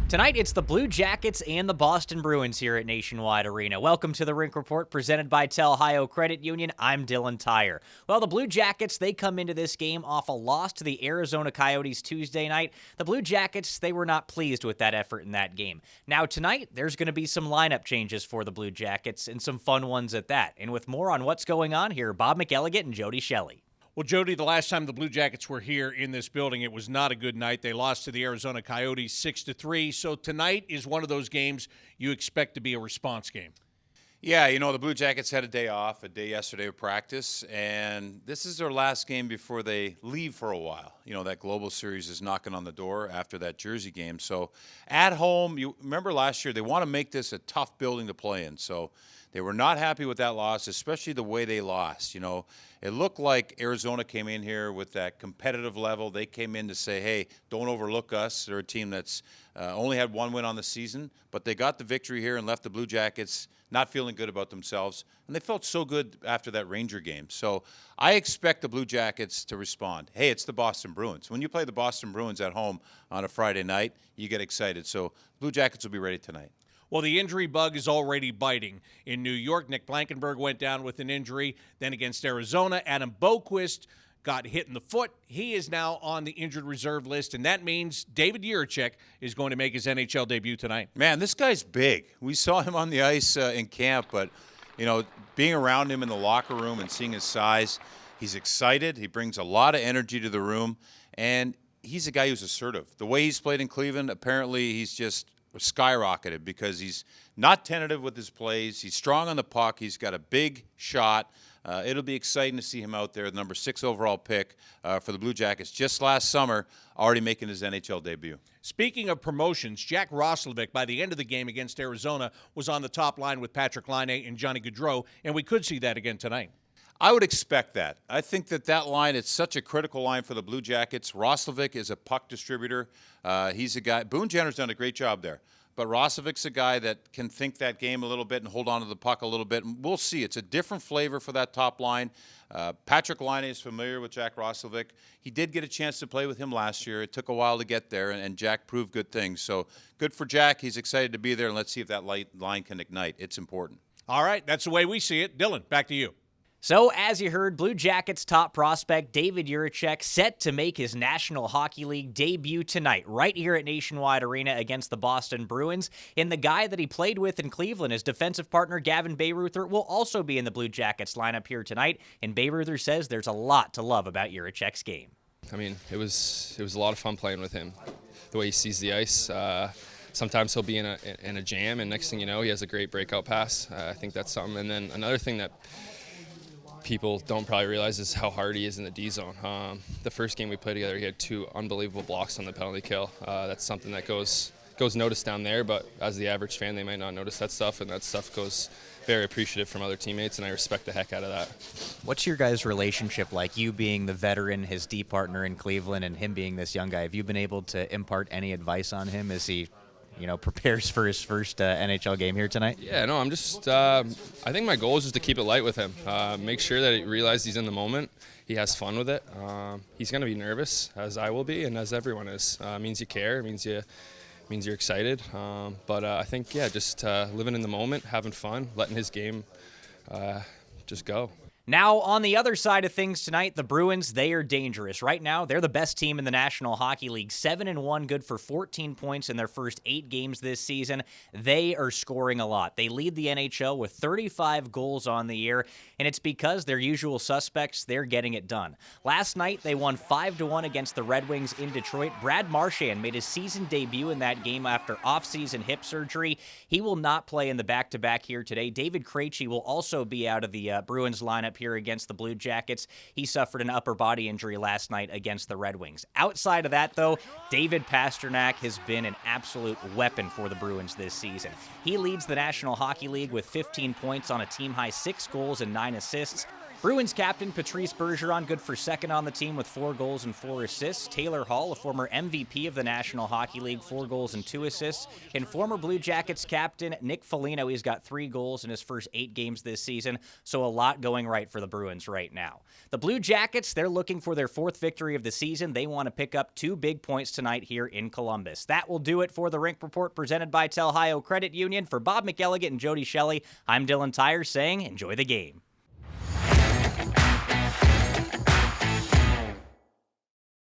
Tonight, it's the Blue Jackets and the Boston Bruins here at Nationwide Arena. Welcome to the Rink Report presented by Ohio Credit Union. I'm Dylan Tyrer. Well, the Blue Jackets, they come into this game off a loss to the Arizona Coyotes Tuesday night. The Blue Jackets, they were not pleased with that effort in that game. Now, tonight, there's going to be some lineup changes for the Blue Jackets and some fun ones at that. And with more on what's going on here, Bob McElligott and Jody Shelley. Well, Jody, the last time the Blue Jackets were here in this building, it was not a good night. They lost to the Arizona Coyotes 6-3. So tonight is one of those games you expect to be a response game. Yeah, the Blue Jackets had a day off, a day yesterday of practice, and this is their last game before they leave for a while. That Global Series is knocking on the door after that Jersey game. So at home, you remember last year, they want to make this a tough building to play in. So they were not happy with that loss, especially the way they lost. It looked like Arizona came in here with that competitive level. They came in to say, hey, don't overlook us. They're a team that's only had one win on the season, but they got the victory here and left the Blue Jackets not feeling good about themselves. And they felt so good after that Ranger game. So I expect the Blue Jackets to respond. Hey, it's the Boston Bruins. When you play the Boston Bruins at home on a Friday night, you get excited. So Blue Jackets will be ready tonight. Well, the injury bug is already biting. In New York, Nick Blankenburg went down with an injury. Then against Arizona, Adam Boquist got hit in the foot. He is now on the injured reserve list, and that means David Jiricek is going to make his NHL debut tonight. Man, this guy's big. We saw him on the ice in camp, but, being around him in the locker room and seeing his size, he's excited. He brings a lot of energy to the room, and he's a guy who's assertive. The way he's played in Cleveland, apparently he's just skyrocketed because he's not tentative with his plays. He's strong on the puck. He's got a big shot. It'll be exciting to see him out there, the number 6 overall pick for the Blue Jackets just last summer, already making his NHL debut. Speaking of promotions, Jack Roslovic, by the end of the game against Arizona, was on the top line with Patrick Laine and Johnny Gaudreau, and we could see that again tonight. I would expect that. I think that line, it's such a critical line for the Blue Jackets. Roslovic is a puck distributor. He's a guy. Boone Jenner's done a great job there. But Roslovic's a guy that can think that game a little bit and hold on to the puck a little bit. And we'll see. It's a different flavor for that top line. Patrick Laine is familiar with Jack Roslovic. He did get a chance to play with him last year. It took a while to get there, and Jack proved good things. So good for Jack. He's excited to be there, and let's see if that line can ignite. It's important. All right, that's the way we see it. Dylan, back to you. So, as you heard, Blue Jackets top prospect David Jiricek set to make his National Hockey League debut tonight, right here at Nationwide Arena against the Boston Bruins. And the guy that he played with in Cleveland, his defensive partner Gavin Bayreuther, will also be in the Blue Jackets lineup here tonight. And Bayreuther says there's a lot to love about Jiricek's game. I mean, it was a lot of fun playing with him. The way he sees the ice. Sometimes he'll be in a jam, and next thing you know, he has a great breakout pass. I think that's something. And then another thing that people don't probably realize is how hard he is in the D zone. The first game we played together, he had 2 unbelievable blocks on the penalty kill. That's something that goes noticed down there, but as the average fan, they might not notice that stuff, and that stuff goes very appreciative from other teammates, and I respect the heck out of that. What's your guys' relationship like? You being the veteran, his D partner in Cleveland, and him being this young guy. Have you been able to impart any advice on him as he prepares for his first NHL game here tonight? Yeah, no, I'm just, I think my goal is just to keep it light with him. Make sure that he realizes he's in the moment. He has fun with it. He's going to be nervous, as I will be, and as everyone is. It means you care. It means you're excited. But I think, just living in the moment, having fun, letting his game just go. Now, on the other side of things tonight, the Bruins, they are dangerous. Right now, they're the best team in the National Hockey League. 7-1, good for 14 points in their first 8 games this season. They are scoring a lot. They lead the NHL with 35 goals on the year, and it's because their usual suspects, they're getting it done. Last night, they won 5-1 against the Red Wings in Detroit. Brad Marchand made his season debut in that game after off-season hip surgery. He will not play in the back-to-back here today. David Krejci will also be out of the Bruins lineup here against the Blue Jackets. He suffered an upper body injury last night against the Red Wings. Outside of that, though, David Pastrnak has been an absolute weapon for the Bruins this season. He leads the National Hockey League with 15 points on a team-high 6 goals and 9 assists. Bruins captain Patrice Bergeron, good for second on the team with 4 goals and 4 assists. Taylor Hall, a former MVP of the National Hockey League, 4 goals and 2 assists. And former Blue Jackets captain Nick Foligno, he's got 3 goals in his first 8 games this season, so a lot going right for the Bruins right now. The Blue Jackets, they're looking for their 4th victory of the season. They want to pick up 2 big points tonight here in Columbus. That will do it for the Rink Report presented by Telhio Credit Union. For Bob McElligott and Jody Shelley, I'm Dylan Tyrer saying enjoy the game.